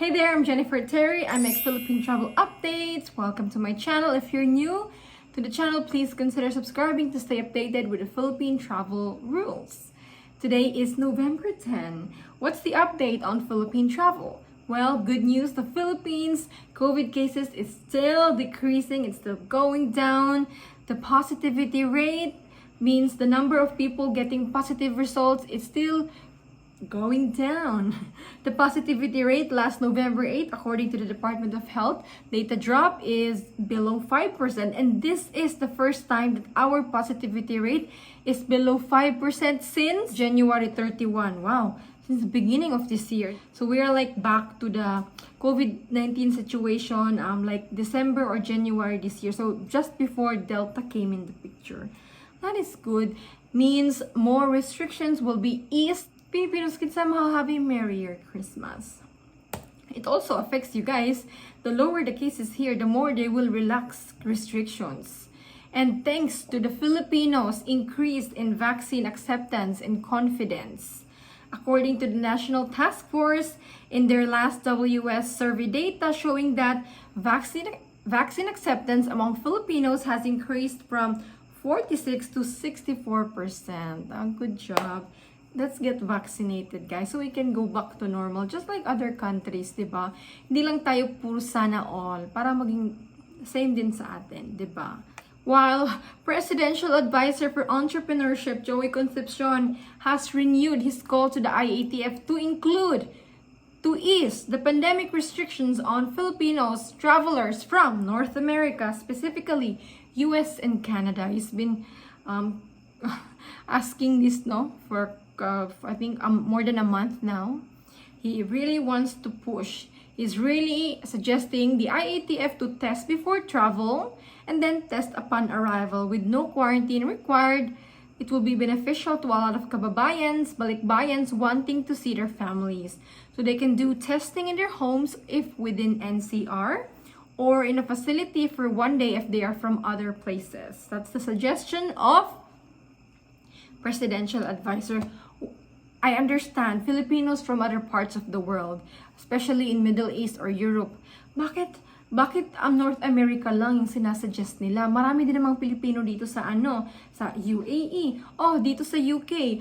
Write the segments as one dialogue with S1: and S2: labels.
S1: Hey there, I'm Jennifer Terri. I make Philippine Travel Updates. Welcome to my channel. If you're new to the channel, please consider subscribing to stay updated with the Philippine travel rules. Today is November 10. What's the update on Philippine travel? Well, good news, the Philippines COVID cases is still decreasing. It's still going down. The positivity rate means the number of people getting positive results is still going down. The positivity rate last November 8, according to the Department of Health, data drop is below 5%. And this is the first time that our positivity rate is below 5% since January 31. Wow, since the beginning of this year. So we are like back to the COVID-19 situation like December or January this year. So just before Delta came in the picture. That is good. Means more restrictions will be eased. Filipinos can somehow have a merrier Christmas. It also affects you guys. The lower the cases here, the more they will relax restrictions. And thanks to the Filipinos' increase in vaccine acceptance and confidence. According to the National Task Force, in their last WS survey data showing that vaccine acceptance among Filipinos has increased from 46 to 64%. Good job. Let's get vaccinated, guys, so we can go back to normal just like other countries, diba? Hindi lang tayo puro sana all para maging same din sa atin, diba? While Presidential Advisor for Entrepreneurship Joey Concepcion has renewed his call to the IATF to ease the pandemic restrictions on Filipinos travelers from North America, specifically US and Canada. He's been asking this for I think more than a month now. He really wants to push. He's really suggesting the IATF to test before travel and then test upon arrival with no quarantine required. It will be beneficial to a lot of kababayans, Balikbayans wanting to see their families. So they can do testing in their homes if within NCR or in a facility for one day if they are from other places. That's the suggestion of Presidential Advisor. I understand Filipinos from other parts of the world, especially in Middle East or Europe. Bakit ang North America lang yung sinasuggest nila? Marami din namang Pilipino dito sa sa UAE, dito sa UK,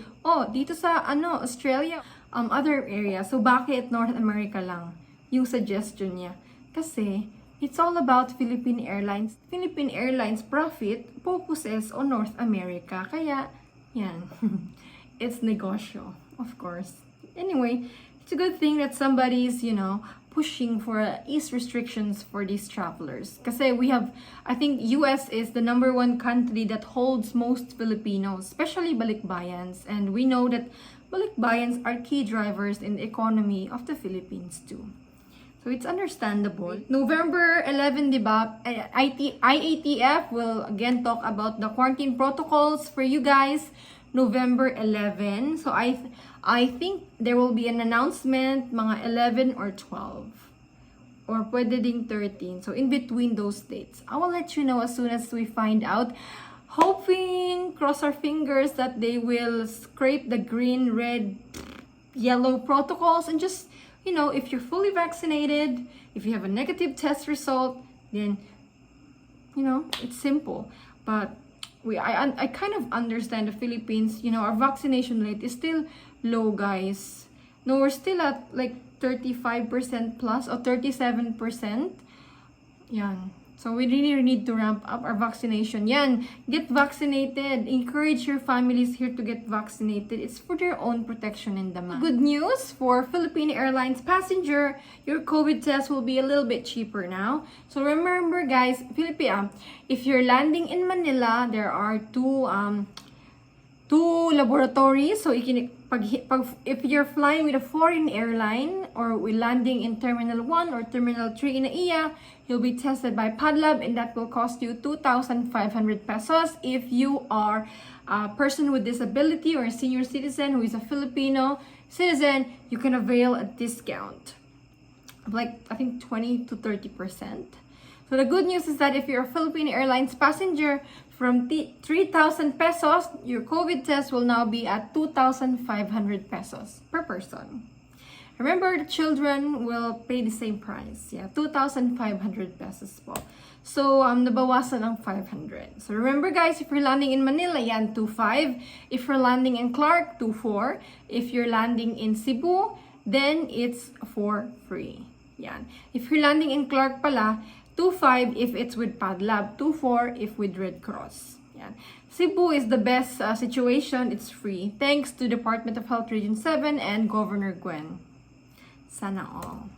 S1: dito sa Australia, other areas. So bakit North America lang yung suggestion niya? Kasi it's all about Philippine Airlines. Philippine Airlines profit focuses on North America. Kaya yan. It's negosyo, of course. Anyway, it's a good thing that somebody's, pushing for ease restrictions for these travelers. Kasi I think US is the #1 country that holds most Filipinos, especially Balikbayans. And we know that Balikbayans are key drivers in the economy of the Philippines too. So it's understandable. November 11, diba? IATF will again talk about the quarantine protocols for you guys. November 11. So I think there will be an announcement mga 11 or 12. Or pwede ding 13. So in between those dates. I will let you know as soon as we find out. Hoping, cross our fingers that they will scrape the green, red, yellow protocols and just, if you're fully vaccinated, if you have a negative test result, then, it's simple. But I kind of understand the Philippines, our vaccination rate is still low, guys. No, we're still at like 35% plus or 37%. Yan. So we really need to ramp up our vaccination. Yan, get vaccinated. Encourage your families here to get vaccinated. It's for their own protection in the man. Good news for Philippine Airlines passenger, your COVID test will be a little bit cheaper now. So remember, guys, if you're landing in Manila, there are two laboratories. So you can, if you're flying with a foreign airline or we're landing in Terminal 1 or Terminal 3 in NAIA, you'll be tested by PadLab and that will cost you 2,500 pesos. If you are a person with disability or a senior citizen who is a Filipino citizen, you can avail a discount of I think 20 to 30%. So the good news is that if you're a Philippine Airlines passenger, from 3,000 pesos, your COVID test will now be at 2,500 pesos per person. Remember, the children will pay the same price. Yeah, 2,500 pesos po. So, nabawasan ang 500. So, remember guys, if you're landing in Manila, yan, 2,500. If you're landing in Clark, 2,400. If you're landing in Cebu, then it's for free. Yan. If you're landing in Clark pala, 2,500 if it's with Padlab, 2,400 if with Red Cross. Yan. Cebu is the best situation. It's free. Thanks to Department of Health Region 7 and Governor Gwen. Sana all.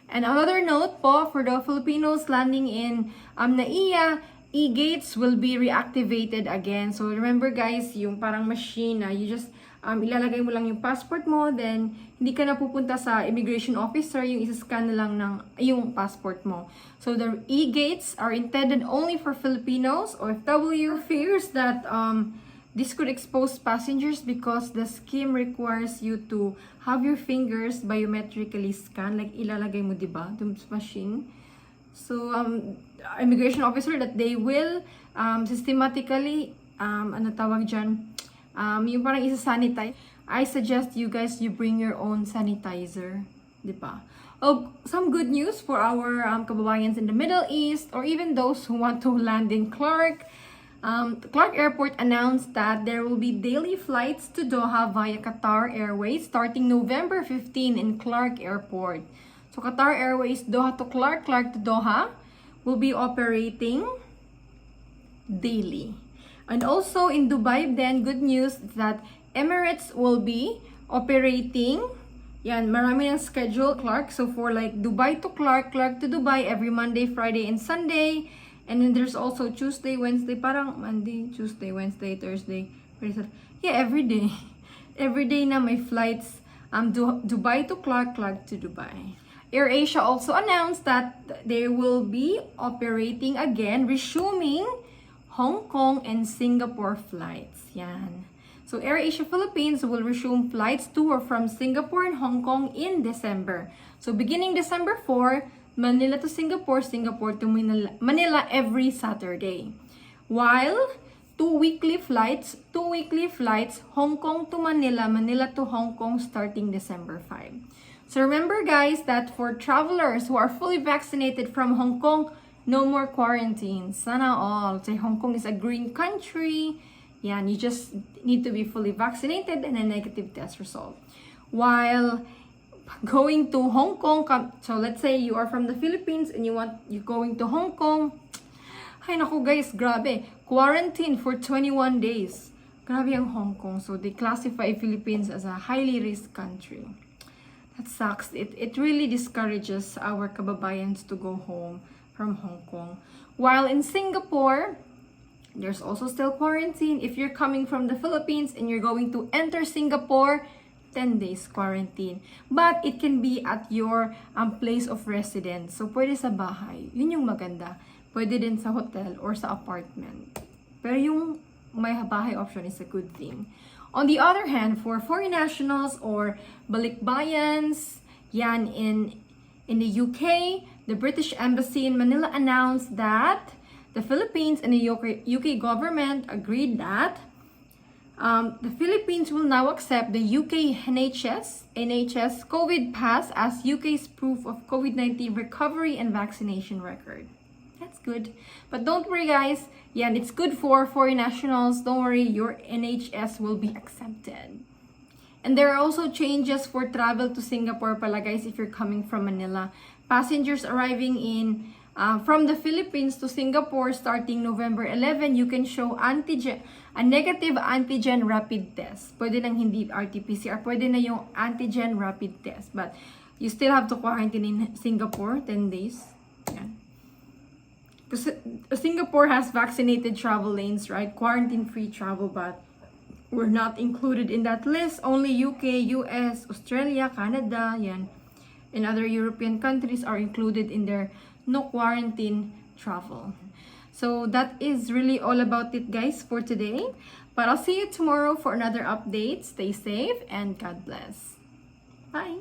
S1: And another note po, for the Filipinos landing in Naiya, e-gates will be reactivated again. So remember guys, yung parang machine na you just ilalagay mo lang yung passport mo, then hindi ka na pupunta sa immigration officer, yung isa-scan na lang ng yung passport mo. So the e-gates are intended only for Filipinos or OFW. Fears that this could expose passengers because the scheme requires you to have your fingers biometrically scanned, like ilalagay mo, diba, dun sa machine. So, immigration officer that they will systematically, ano tawag dyan, yung parang isa-sanitize. I suggest you guys, you bring your own sanitizer, diba? Oh, some good news for our kababayans in the Middle East or even those who want to land in Clark. Clark Airport announced that there will be daily flights to Doha via Qatar Airways starting November 15 in Clark Airport. So Qatar Airways Doha to Clark, Clark to Doha will be operating daily. And also in Dubai, then good news that Emirates will be operating. Yan, marami ng schedule, Clark. So for like Dubai to Clark, Clark to Dubai every Monday, Friday, and Sunday. And then there's also Tuesday, Wednesday, parang Monday, Tuesday, Wednesday, Thursday, Friday, Saturday. Yeah, every day. Every day na may flights Dubai to Clark, Clark to Dubai. AirAsia also announced that they will be operating again, resuming Hong Kong and Singapore flights. Yan. So AirAsia Philippines will resume flights to or from Singapore and Hong Kong in December. So beginning December 4, Manila to Singapore, Singapore to Manila every Saturday. While two weekly flights, Hong Kong to Manila, Manila to Hong Kong starting December 5. So remember guys that for travelers who are fully vaccinated from Hong Kong, no more quarantine. Sana all. So Hong Kong is a green country. Yan, you just need to be fully vaccinated and a negative test result. While going to Hong Kong, so let's say you are from the Philippines and you're going to Hong Kong. Ay naku guys, grabe. Quarantine for 21 days. Grabe ang Hong Kong. So they classify Philippines as a highly risk country. That sucks. It really discourages our kababayans to go home from Hong Kong. While in Singapore, there's also still quarantine. If you're coming from the Philippines and you're going to enter Singapore, 10 days quarantine. But it can be at your place of residence. So, pwede sa bahay. Yun yung maganda. Pwede din sa hotel or sa apartment. Pero yung may bahay option is a good thing. On the other hand, for foreign nationals or Balikbayans, yan in the UK, the British Embassy in Manila announced that the Philippines and the UK government agreed that the Philippines will now accept the UK NHS COVID pass as UK's proof of COVID-19 recovery and vaccination record. That's good. But don't worry guys, yeah, it's good for foreign nationals. Don't worry, your NHS will be accepted. And there are also changes for travel to Singapore pala guys if you're coming from Manila. Passengers arriving in from the Philippines to Singapore starting November 11, you can show a negative antigen rapid test. Pwede nang hindi RT-PCR, pwede na yung antigen rapid test. But you still have to quarantine in Singapore 10 days. Yan. Because Singapore has vaccinated travel lanes, right? Quarantine-free travel, but we're not included in that list. Only UK, US, Australia, Canada, yan, and other European countries are included in their no quarantine travel. So that is really all about it guys for today. But I'll see you tomorrow for another update. Stay safe and God bless. Bye!